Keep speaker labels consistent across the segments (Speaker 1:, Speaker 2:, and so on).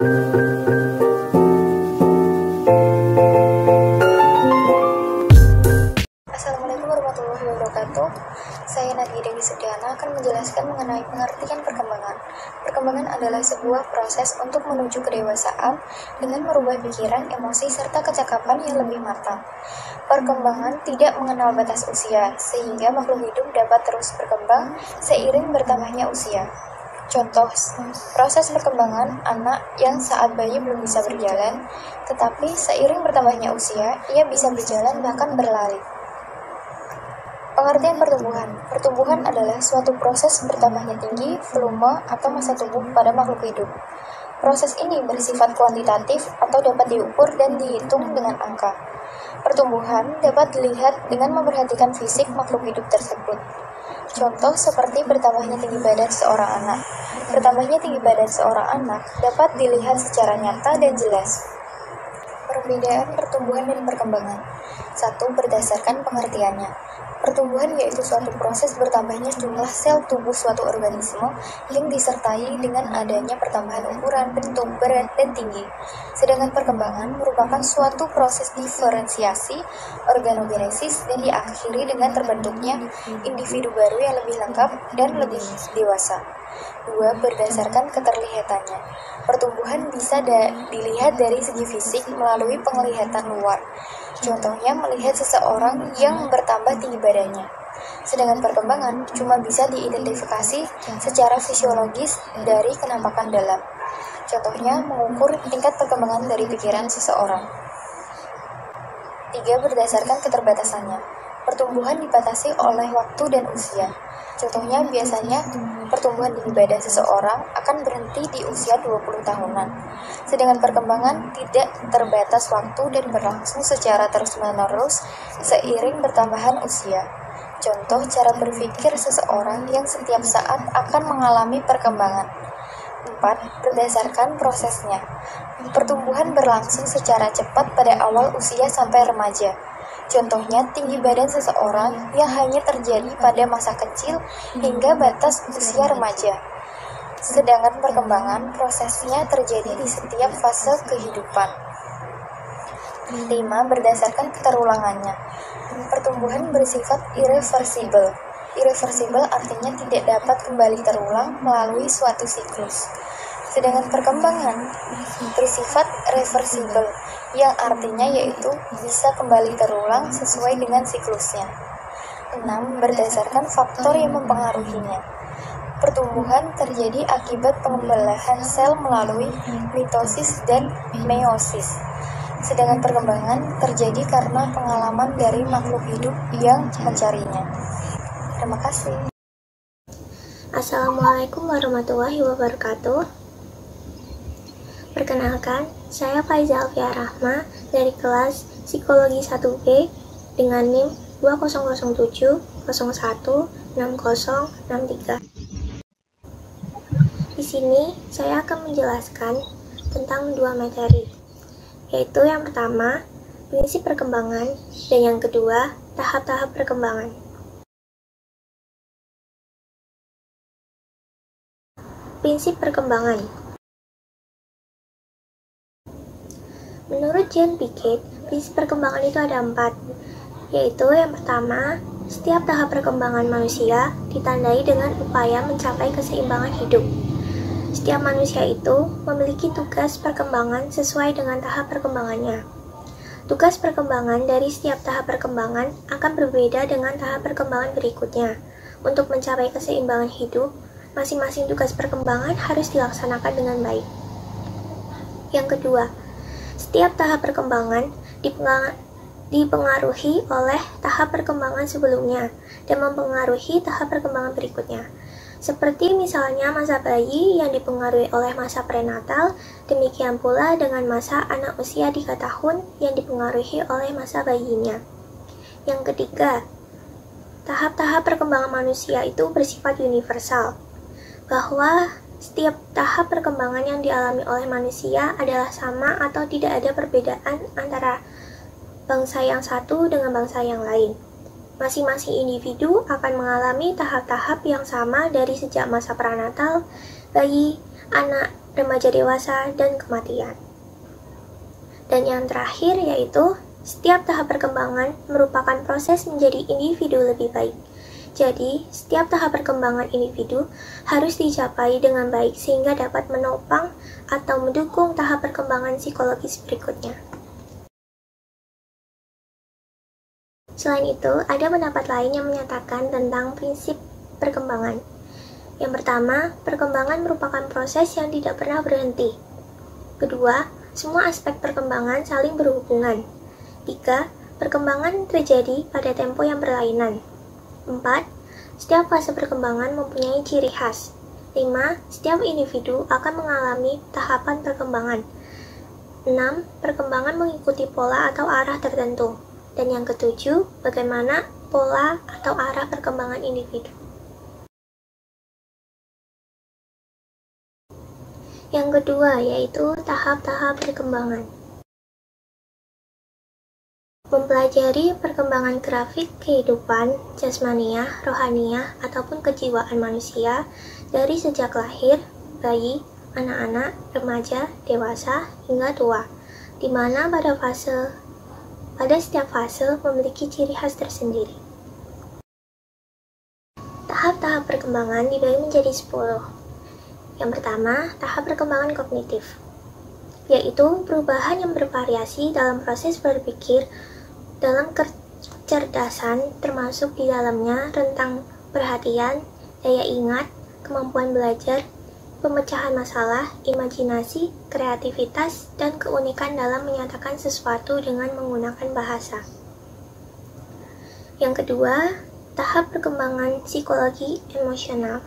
Speaker 1: Assalamualaikum warahmatullahi wabarakatuh. Saya Nadia Dewi Sudiana akan menjelaskan mengenai pengertian perkembangan. Perkembangan adalah sebuah proses untuk menuju kedewasaan dengan merubah pikiran, emosi, serta kecakapan yang lebih matang. Perkembangan tidak mengenal batas usia, sehingga makhluk hidup dapat terus berkembang seiring bertambahnya usia. Contoh, proses perkembangan anak yang saat bayi belum bisa berjalan, tetapi seiring bertambahnya usia, ia bisa berjalan bahkan berlari. Pengertian pertumbuhan. Pertumbuhan adalah suatu proses bertambahnya tinggi, volume, atau massa tubuh pada makhluk hidup. Proses ini bersifat kuantitatif atau dapat diukur dan dihitung dengan angka. Pertumbuhan dapat dilihat dengan memperhatikan fisik makhluk hidup tersebut. Contoh seperti bertambahnya tinggi badan seorang anak. Bertambahnya tinggi badan seorang anak dapat dilihat secara nyata dan jelas. Perbedaan pertumbuhan dan perkembangan. 1. Berdasarkan pengertiannya. Pertumbuhan yaitu suatu proses bertambahnya jumlah sel tubuh suatu organisme yang disertai dengan adanya pertambahan ukuran, bentuk, berat, dan tinggi. Sedangkan perkembangan merupakan suatu proses diferensiasi, organogenesis, dan diakhiri dengan terbentuknya individu baru yang lebih lengkap dan lebih dewasa. 2. Berdasarkan keterlihatannya. Pertumbuhan bisa dilihat dari segi fisik melalui penglihatan luar. Contohnya melihat seseorang yang bertambah tinggi badannya. Sedangkan perkembangan cuma bisa diidentifikasi secara fisiologis dari kenampakan dalam. Contohnya mengukur tingkat perkembangan dari pikiran seseorang. 3. Berdasarkan keterbatasannya. Pertumbuhan dibatasi oleh waktu dan usia. Contohnya biasanya pertumbuhan tinggi badan seseorang akan berhenti di usia 20 tahunan. Sedangkan perkembangan tidak terbatas waktu dan berlangsung secara terus-menerus seiring bertambahan usia. Contoh cara berpikir seseorang yang setiap saat akan mengalami perkembangan. 4. Berdasarkan prosesnya. Pertumbuhan berlangsung secara cepat pada awal usia sampai remaja. Contohnya tinggi badan seseorang yang hanya terjadi pada masa kecil hingga batas usia remaja. Sedangkan perkembangan prosesnya terjadi di setiap fase kehidupan. 5. Berdasarkan keterulangannya. Pertumbuhan bersifat irreversibel. Irreversibel artinya tidak dapat kembali terulang melalui suatu siklus. Sedangkan perkembangan bersifat reversibel, yang artinya yaitu bisa kembali terulang sesuai dengan siklusnya. 6. Berdasarkan faktor yang mempengaruhinya. Pertumbuhan terjadi akibat pengembalahan sel melalui mitosis dan meiosis. Sedangkan perkembangan terjadi karena pengalaman dari makhluk hidup yang mencarinya. Terima kasih.
Speaker 2: Assalamualaikum warahmatullahi wabarakatuh. Perkenalkan, saya Faiza Alfia Rahma dari kelas Psikologi 1B dengan NIM 2007016063. Di sini saya akan menjelaskan tentang dua materi, yaitu yang pertama, prinsip perkembangan, dan yang kedua, tahap-tahap perkembangan. Prinsip perkembangan. Menurut Jean Piaget, prinsip perkembangan itu ada 4, yaitu yang pertama, setiap tahap perkembangan manusia ditandai dengan upaya mencapai keseimbangan hidup. Setiap manusia itu memiliki tugas perkembangan sesuai dengan tahap perkembangannya. Tugas perkembangan dari setiap tahap perkembangan akan berbeda dengan tahap perkembangan berikutnya. Untuk mencapai keseimbangan hidup, masing-masing tugas perkembangan harus dilaksanakan dengan baik. Yang kedua, setiap tahap perkembangan dipengaruhi oleh tahap perkembangan sebelumnya dan mempengaruhi tahap perkembangan berikutnya. Seperti misalnya masa bayi yang dipengaruhi oleh masa prenatal, demikian pula dengan masa anak usia 3 tahun yang dipengaruhi oleh masa bayinya. Yang ketiga, tahap-tahap perkembangan manusia itu bersifat universal, bahwa setiap tahap perkembangan yang dialami oleh manusia adalah sama atau tidak ada perbedaan antara bangsa yang satu dengan bangsa yang lain. Masing-masing individu akan mengalami tahap-tahap yang sama dari sejak masa prenatal, bayi, anak, remaja dewasa, dan kematian. Dan yang terakhir yaitu, setiap tahap perkembangan merupakan proses menjadi individu lebih baik. Jadi, setiap tahap perkembangan individu harus dicapai dengan baik sehingga dapat menopang atau mendukung tahap perkembangan psikologis berikutnya. Selain itu, ada pendapat lain yang menyatakan tentang prinsip perkembangan. Yang pertama, perkembangan merupakan proses yang tidak pernah berhenti. Kedua, semua aspek perkembangan saling berhubungan. 3. Perkembangan terjadi pada tempo yang berlainan. 4. Setiap fase perkembangan mempunyai ciri khas. 5. Setiap individu akan mengalami tahapan perkembangan. 6. Perkembangan mengikuti pola atau arah tertentu. Dan yang ketujuh, bagaimana pola atau arah perkembangan individu. Yang kedua, yaitu tahap-tahap perkembangan. Mempelajari perkembangan grafik kehidupan, jasmaniah, rohaniah, ataupun kejiwaan manusia dari sejak lahir, bayi, anak-anak, remaja, dewasa, hingga tua, di mana pada setiap fase memiliki ciri khas tersendiri. Tahap-tahap perkembangan dibagi menjadi 10. Yang pertama, tahap perkembangan kognitif, yaitu perubahan yang bervariasi dalam proses berpikir, dalam kecerdasan, termasuk di dalamnya rentang perhatian, daya ingat, kemampuan belajar, pemecahan masalah, imajinasi, kreativitas, dan keunikan dalam menyatakan sesuatu dengan menggunakan bahasa. Yang kedua, tahap perkembangan psikologi emosional,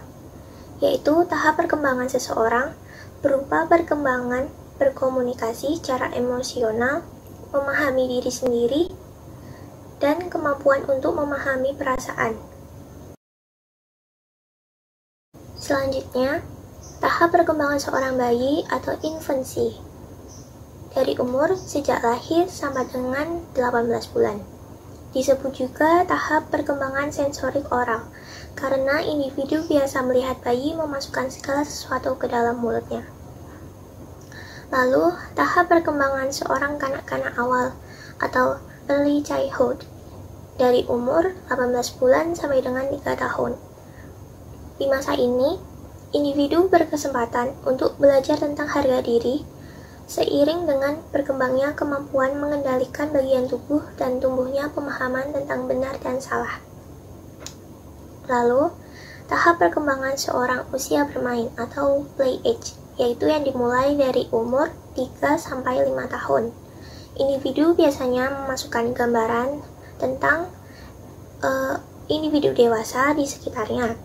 Speaker 2: yaitu tahap perkembangan seseorang berupa perkembangan berkomunikasi secara emosional, memahami diri sendiri, dan kemampuan untuk memahami perasaan. Selanjutnya, tahap perkembangan seorang bayi atau infansi, dari umur sejak lahir sampai dengan 18 bulan. Disebut juga tahap perkembangan sensorik oral, karena individu biasa melihat bayi memasukkan segala sesuatu ke dalam mulutnya. Lalu, tahap perkembangan seorang kanak-kanak awal atau early childhood, dari umur 18 bulan sampai dengan 3 tahun. Di masa ini, individu berkesempatan untuk belajar tentang harga diri, seiring dengan berkembangnya kemampuan mengendalikan bagian tubuh dan tumbuhnya pemahaman tentang benar dan salah. Lalu, tahap perkembangan seorang usia bermain atau play age, yaitu yang dimulai dari umur 3-5 tahun. Individu biasanya memasukkan gambaran tentang individu dewasa di sekitarnya.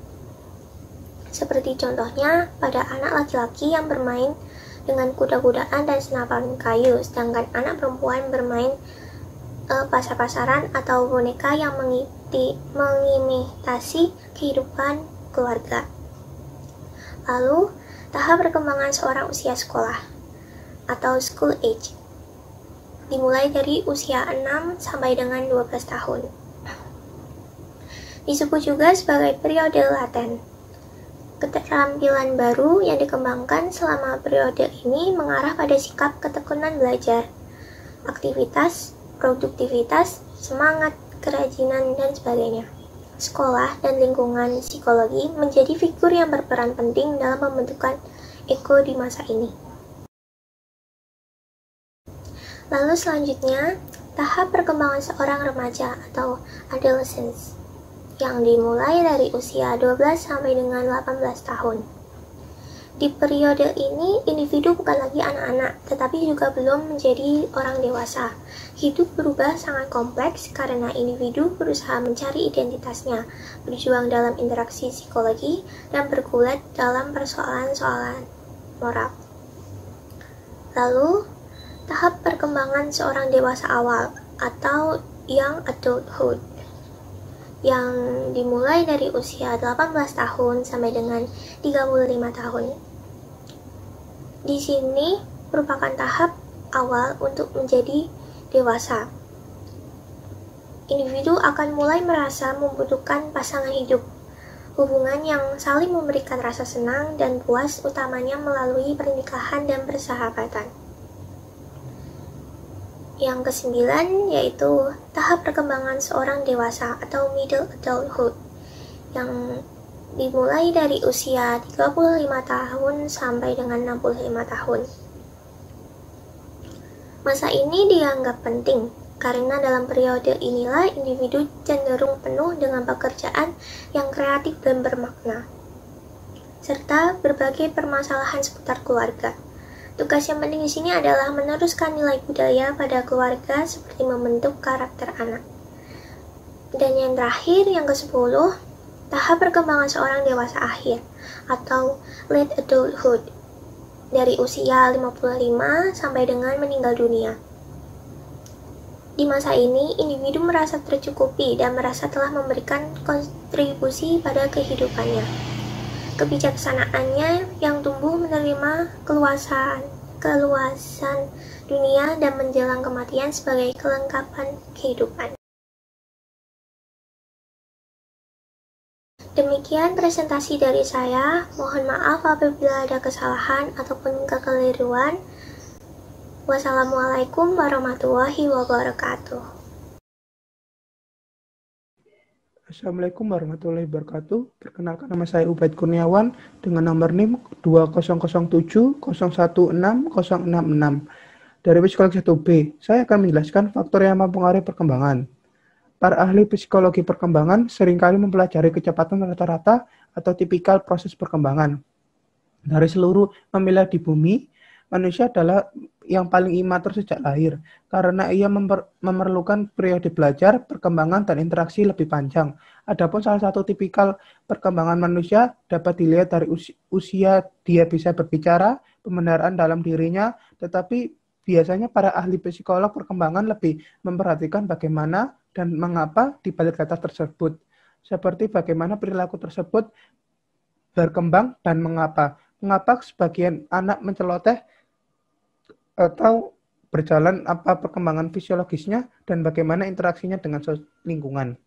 Speaker 2: Seperti contohnya pada anak laki-laki yang bermain dengan kuda-kudaan dan senapan kayu, sedangkan anak perempuan bermain pasar-pasaran atau boneka yang mengimitasi kehidupan keluarga. Lalu, tahap perkembangan seorang usia sekolah atau school age, dimulai dari usia 6 sampai dengan 12 tahun. Disebut juga sebagai periode laten. Keterampilan baru yang dikembangkan selama periode ini mengarah pada sikap ketekunan belajar, aktivitas, produktivitas, semangat, kerajinan, dan sebagainya. Sekolah dan lingkungan psikologi menjadi figur yang berperan penting dalam pembentukan ego di masa ini. Lalu selanjutnya, tahap perkembangan seorang remaja atau adolescence, yang dimulai dari usia 12 sampai dengan 18 tahun. Di periode ini, individu bukan lagi anak-anak, tetapi juga belum menjadi orang dewasa. Hidup berubah sangat kompleks karena individu berusaha mencari identitasnya, berjuang dalam interaksi psikologi, dan bergulat dalam persoalan-soalan moral. Lalu, tahap perkembangan seorang dewasa awal atau young adulthood, yang dimulai dari usia 18 tahun sampai dengan 35 tahun. Di sini merupakan tahap awal untuk menjadi dewasa. Individu akan mulai merasa membutuhkan pasangan hidup, hubungan yang saling memberikan rasa senang dan puas utamanya melalui pernikahan dan persahabatan. Yang kesembilan yaitu tahap perkembangan seorang dewasa atau middle adulthood yang dimulai dari usia 35 tahun sampai dengan 65 tahun. Masa ini dianggap penting karena dalam periode inilah individu cenderung penuh dengan pekerjaan yang kreatif dan bermakna, serta berbagai permasalahan seputar keluarga. Tugas yang penting di sini adalah meneruskan nilai budaya pada keluarga seperti membentuk karakter anak. Dan yang terakhir, yang ke-10, tahap perkembangan seorang dewasa akhir atau late adulthood dari usia 55 sampai dengan meninggal dunia. Di masa ini, individu merasa tercukupi dan merasa telah memberikan kontribusi pada kehidupannya. Kebijaksanaannya yang tumbuh menerima keluasan dunia dan menjelang kematian sebagai kelengkapan kehidupan. Demikian presentasi dari saya. Mohon maaf apabila ada kesalahan ataupun kekeliruan. Wassalamualaikum warahmatullahi wabarakatuh.
Speaker 3: Assalamualaikum warahmatullahi wabarakatuh. Perkenalkan, nama saya Ubaid Kurniawan dengan nomor NIM 2007016066 dari Psikologi 1B. Saya akan menjelaskan faktor yang mempengaruhi perkembangan. Para ahli psikologi perkembangan seringkali mempelajari kecepatan rata-rata atau tipikal proses perkembangan. Dari seluruh mammalia di bumi, manusia adalah yang paling imatur sejak lahir, karena ia memerlukan periode belajar, perkembangan, dan interaksi lebih panjang. Adapun salah satu tipikal perkembangan manusia dapat dilihat dari usia dia bisa berbicara, pembenaran dalam dirinya, tetapi biasanya para ahli psikolog perkembangan lebih memperhatikan bagaimana dan mengapa di balik data tersebut, seperti bagaimana perilaku tersebut berkembang dan mengapa. Mengapa sebagian anak menceloteh atau berjalan, apa perkembangan fisiologisnya, dan bagaimana interaksinya dengan lingkungan.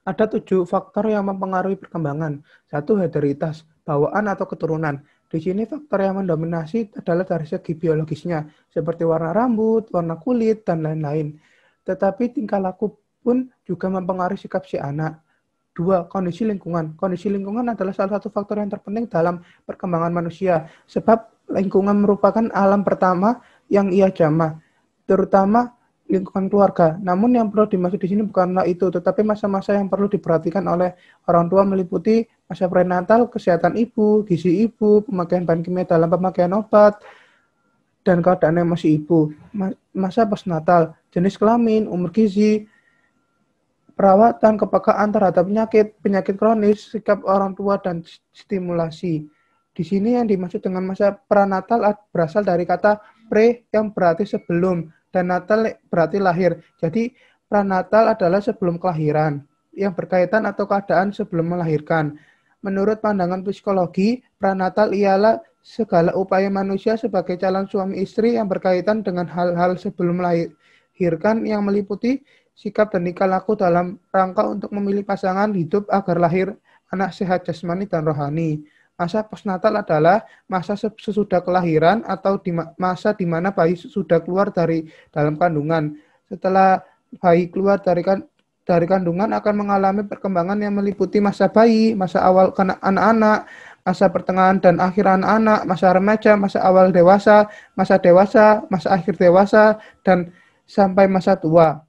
Speaker 3: Ada 7 faktor yang mempengaruhi perkembangan. 1. Hereditaritas, bawaan atau keturunan. Di sini faktor yang mendominasi adalah dari segi biologisnya, seperti warna rambut, warna kulit, dan lain-lain. Tetapi tingkah laku pun juga mempengaruhi sikap si anak. 2. Kondisi lingkungan. Kondisi lingkungan adalah salah satu faktor yang terpenting dalam perkembangan manusia, sebab lingkungan merupakan alam pertama yang ia jamah, terutama lingkungan keluarga. Namun yang perlu dimaksud di sini bukanlah itu, tetapi masa-masa yang perlu diperhatikan oleh orang tua meliputi masa prenatal, kesehatan ibu, gizi ibu, pemakaian bahan kimia dalam pemakaian obat, dan keadaan emosi ibu. Masa postnatal, jenis kelamin, umur gizi, perawatan, kepekaan terhadap penyakit kronis, sikap orang tua, dan stimulasi. Di sini yang dimaksud dengan masa pranatal berasal dari kata pre yang berarti sebelum dan natal berarti lahir. Jadi pranatal adalah sebelum kelahiran yang berkaitan atau keadaan sebelum melahirkan. Menurut pandangan psikologi, pranatal ialah segala upaya manusia sebagai calon suami istri yang berkaitan dengan hal-hal sebelum melahirkan yang meliputi sikap dan tingkah laku dalam rangka untuk memilih pasangan hidup agar lahir anak sehat jasmani dan rohani. Masa postnatal adalah masa sesudah kelahiran atau masa di mana bayi sudah keluar dari dalam kandungan. Setelah bayi keluar dari kandungan akan mengalami perkembangan yang meliputi masa bayi, masa awal anak-anak, masa pertengahan dan akhir anak-anak, masa remaja, masa awal dewasa, masa akhir dewasa, dan sampai masa tua.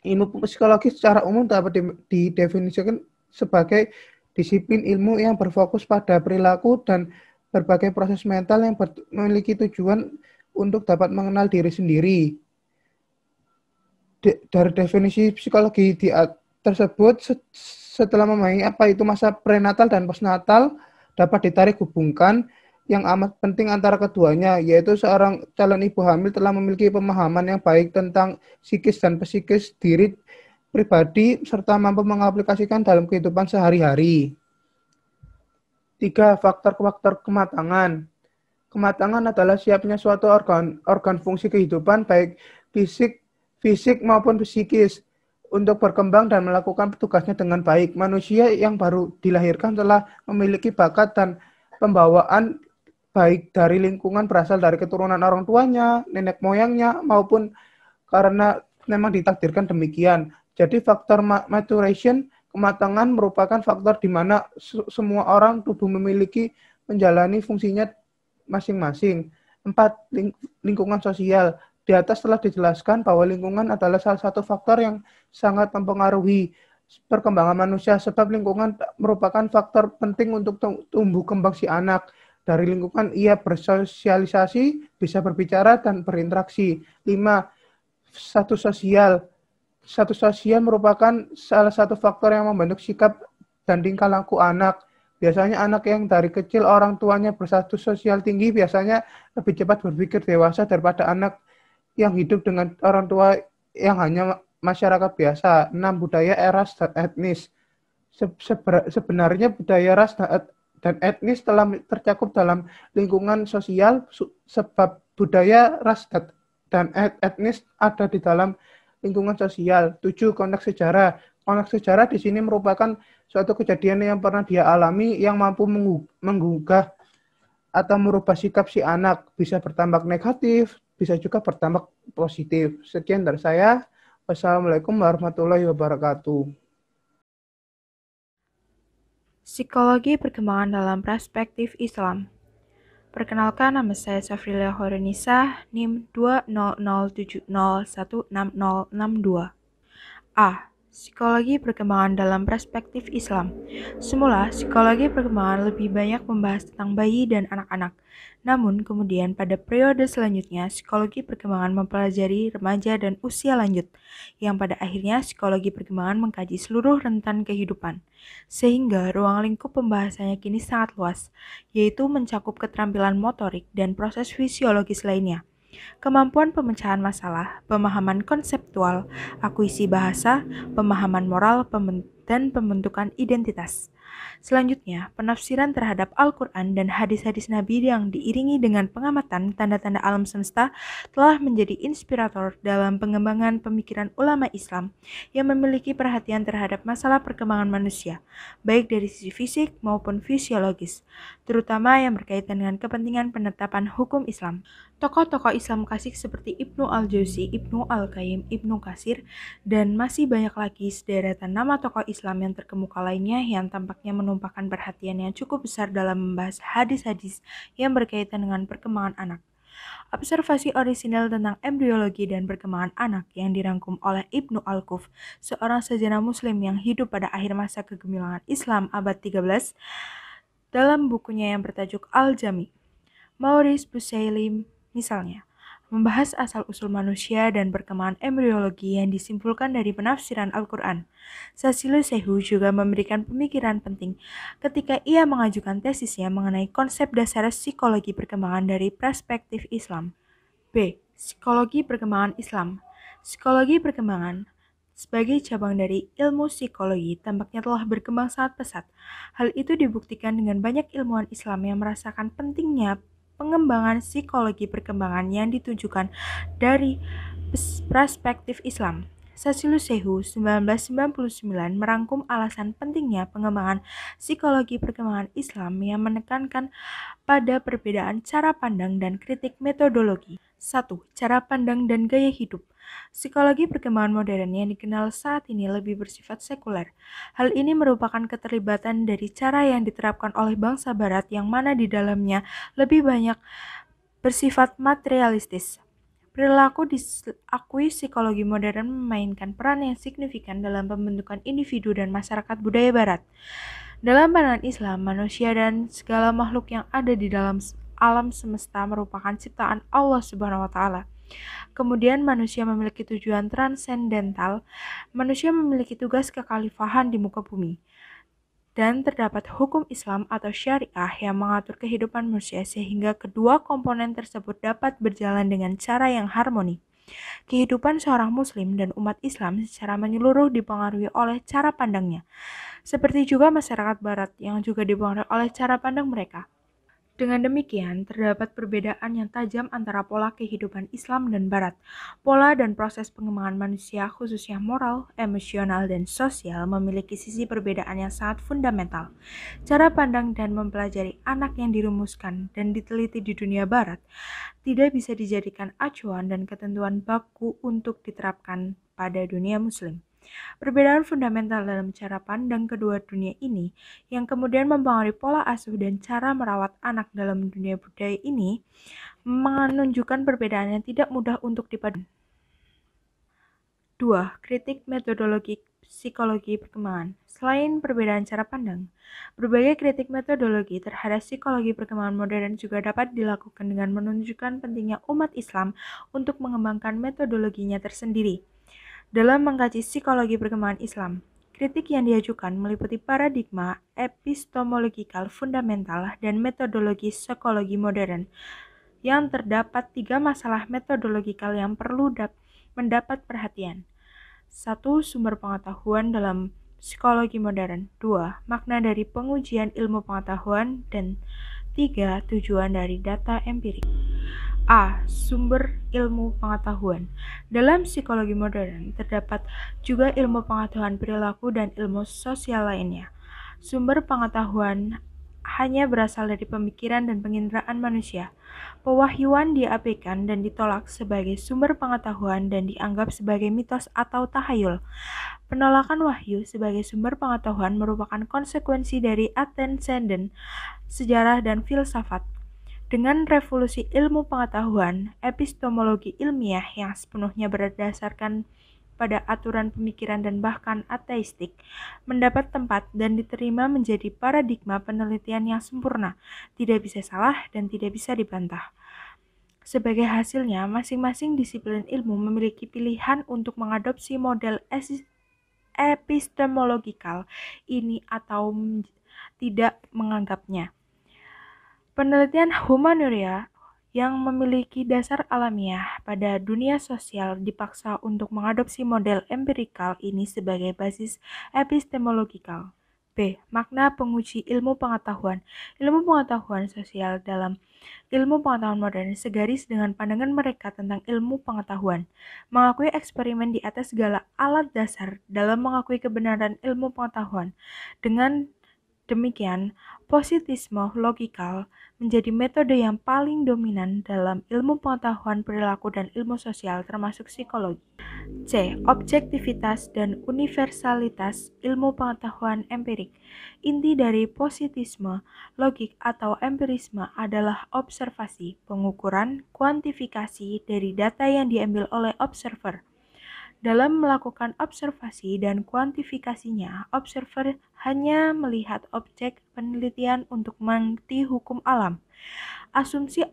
Speaker 3: Ilmu psikologi secara umum dapat didefinisikan sebagai disiplin ilmu yang berfokus pada perilaku dan berbagai proses mental yang memiliki tujuan untuk dapat mengenal diri sendiri. Dari definisi psikologi tersebut, setelah memahami apa itu masa prenatal dan postnatal, dapat ditarik hubungkan yang amat penting antara keduanya, yaitu seorang calon ibu hamil telah memiliki pemahaman yang baik tentang psikis dan psikis diri pribadi, serta mampu mengaplikasikan dalam kehidupan sehari-hari. 3. Faktor-faktor kematangan. Kematangan adalah siapnya suatu organ fungsi kehidupan, baik fisik maupun psikis. untuk berkembang dan melakukan tugasnya dengan baik. Manusia yang baru dilahirkan telah memiliki bakat dan pembawaan baik dari lingkungan berasal dari keturunan orang tuanya, nenek moyangnya, maupun karena memang ditakdirkan demikian. Jadi faktor maturation, kematangan merupakan faktor di mana semua orang tubuh memiliki menjalani fungsinya masing-masing. 4. Lingkungan sosial. Di atas telah dijelaskan bahwa lingkungan adalah salah satu faktor yang sangat mempengaruhi perkembangan manusia, sebab lingkungan merupakan faktor penting untuk tumbuh kembang si anak. Dari lingkungan ia bersosialisasi, bisa berbicara, dan berinteraksi. 5. Status sosial. Status sosial merupakan salah satu faktor yang membentuk sikap dan tingkah laku anak. Biasanya anak yang dari kecil orang tuanya berstatus sosial tinggi biasanya lebih cepat berpikir dewasa daripada anak yang hidup dengan orang tua yang hanya masyarakat biasa. 6. Budaya, ras, dan etnis. Sebenarnya budaya, ras, dan etnis telah tercakup dalam lingkungan sosial, sebab budaya, ras, dan etnis ada di dalam lingkungan sosial. 7. Konteks sejarah. Konteks sejarah di sini merupakan suatu kejadian yang pernah dia alami yang mampu menggugah atau merubah sikap si anak. Bisa berdampak negatif, bisa juga berdampak positif. Sekian dari saya. Wassalamualaikum warahmatullahi wabarakatuh.
Speaker 4: Psikologi perkembangan dalam perspektif Islam. Perkenalkan, nama saya Safrila Horenisa, NIM 20070160062. A. Psikologi perkembangan dalam perspektif Islam. Semula, psikologi perkembangan lebih banyak membahas tentang bayi dan anak-anak. Namun, kemudian pada periode selanjutnya, psikologi perkembangan mempelajari remaja dan usia lanjut, yang pada akhirnya psikologi perkembangan mengkaji seluruh rentan kehidupan. Sehingga ruang lingkup pembahasannya kini sangat luas, yaitu mencakup keterampilan motorik dan proses fisiologis lainnya. Kemampuan pemecahan masalah, pemahaman konseptual, akuisi bahasa, pemahaman moral, dan pembentukan identitas. Selanjutnya, penafsiran terhadap Al-Quran dan hadis-hadis Nabi yang diiringi dengan pengamatan tanda-tanda alam semesta telah menjadi inspirator dalam pengembangan pemikiran ulama Islam yang memiliki perhatian terhadap masalah perkembangan manusia, baik dari sisi fisik maupun fisiologis, terutama yang berkaitan dengan kepentingan penetapan hukum Islam. Tokoh-tokoh Islam klasik seperti Ibnu Al-Jauzi, Ibnu Al-Qayyim, Ibnu Katsir, dan masih banyak lagi sederetan nama tokoh Islam yang terkemuka lainnya yang tampaknya menumpahkan perhatian yang cukup besar dalam membahas hadis-hadis yang berkaitan dengan perkembangan anak. Observasi orisinal tentang embriologi dan perkembangan anak yang dirangkum oleh Ibnu Al-Quf, seorang sarjana muslim yang hidup pada akhir masa kegemilangan Islam abad 13, dalam bukunya yang bertajuk Al-Jami. Maurice Busailim misalnya, membahas asal-usul manusia dan perkembangan embriologi yang disimpulkan dari penafsiran Al-Quran. Sasilu Sehu juga memberikan pemikiran penting ketika ia mengajukan tesisnya mengenai konsep dasar psikologi perkembangan dari perspektif Islam. B. Psikologi perkembangan Islam. Psikologi perkembangan sebagai cabang dari ilmu psikologi tampaknya telah berkembang sangat pesat. Hal itu dibuktikan dengan banyak ilmuwan Islam yang merasakan pentingnya pengembangan psikologi perkembangan yang ditujukan dari perspektif Islam. Sasilu Sehu 1999 merangkum alasan pentingnya pengembangan psikologi perkembangan Islam yang menekankan pada perbedaan cara pandang dan kritik metodologi. 1. Cara pandang dan gaya hidup. Psikologi perkembangan modern yang dikenal saat ini lebih bersifat sekuler. Hal ini merupakan keterlibatan dari cara yang diterapkan oleh bangsa barat yang mana di dalamnya lebih banyak bersifat materialistis. Perilaku diakui psikologi modern memainkan peran yang signifikan dalam pembentukan individu dan masyarakat budaya barat. Dalam pandangan Islam, manusia dan segala makhluk yang ada di dalam alam semesta merupakan ciptaan Allah Subhanahu wa taala. Kemudian manusia memiliki tujuan transendental, manusia memiliki tugas kekhalifahan di muka bumi. Dan terdapat hukum Islam atau syariah yang mengatur kehidupan manusia sehingga kedua komponen tersebut dapat berjalan dengan cara yang harmoni. Kehidupan seorang muslim dan umat Islam secara menyeluruh dipengaruhi oleh cara pandangnya, seperti juga masyarakat barat yang juga dipengaruhi oleh cara pandang mereka. Dengan demikian, terdapat perbedaan yang tajam antara pola kehidupan Islam dan Barat. Pola dan proses pengembangan manusia, khususnya moral, emosional, dan sosial, memiliki sisi perbedaan yang sangat fundamental. Cara pandang dan mempelajari anak yang dirumuskan dan diteliti di dunia Barat tidak bisa dijadikan acuan dan ketentuan baku untuk diterapkan pada dunia Muslim. Perbedaan fundamental dalam cara pandang kedua dunia ini yang kemudian mempengaruhi pola asuh dan cara merawat anak dalam dunia budaya ini menunjukkan perbedaan yang tidak mudah untuk dipadukan. 2. Kritik metodologi psikologi perkembangan. Selain perbedaan cara pandang, berbagai kritik metodologi terhadap psikologi perkembangan modern juga dapat dilakukan dengan menunjukkan pentingnya umat Islam untuk mengembangkan metodologinya tersendiri. Dalam mengkaji psikologi perkembangan Islam, kritik yang diajukan meliputi paradigma epistemologikal fundamental dan metodologi psikologi modern. Yang terdapat 3 masalah metodologikal yang perlu mendapat perhatian. 1. Sumber pengetahuan dalam psikologi modern. 2. Makna dari pengujian ilmu pengetahuan. Dan 3. Tujuan dari data empirik. A. Sumber ilmu pengetahuan. Dalam psikologi modern, terdapat juga ilmu pengetahuan perilaku dan ilmu sosial lainnya. Sumber pengetahuan hanya berasal dari pemikiran dan penginderaan manusia. Pewahyuan diabaikan dan ditolak sebagai sumber pengetahuan dan dianggap sebagai mitos atau tahayul. Penolakan wahyu sebagai sumber pengetahuan merupakan konsekuensi dari antecedent sejarah dan filsafat. Dengan revolusi ilmu pengetahuan, epistemologi ilmiah yang sepenuhnya berdasarkan pada aturan pemikiran dan bahkan ateistik, mendapat tempat dan diterima menjadi paradigma penelitian yang sempurna, tidak bisa salah dan tidak bisa dibantah. Sebagai hasilnya, masing-masing disiplin ilmu memiliki pilihan untuk mengadopsi model epistemologikal ini atau tidak menganggapnya. Penelitian humaniora yang memiliki dasar alamiah pada dunia sosial dipaksa untuk mengadopsi model empirikal ini sebagai basis epistemologikal. B. Makna penguji ilmu pengetahuan. Ilmu pengetahuan sosial dalam ilmu pengetahuan modern segaris dengan pandangan mereka tentang ilmu pengetahuan. Mengakui eksperimen di atas segala alat dasar dalam mengakui kebenaran ilmu pengetahuan. Dengan demikian, positisme logikal menjadi metode yang paling dominan dalam ilmu pengetahuan perilaku dan ilmu sosial termasuk psikologi. C. Objektivitas dan universalitas ilmu pengetahuan empirik. Inti dari positisme logik atau empirisme adalah observasi, pengukuran, kuantifikasi dari data yang diambil oleh observer. Dalam melakukan observasi dan kuantifikasinya, observer hanya melihat objek penelitian untuk mengerti hukum alam. Asumsi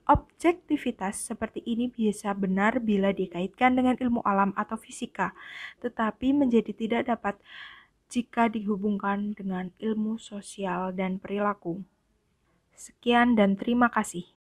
Speaker 4: objektivitas seperti ini bisa benar bila dikaitkan dengan ilmu alam atau fisika, tetapi menjadi tidak dapat jika dihubungkan dengan ilmu sosial dan perilaku. Sekian dan terima kasih.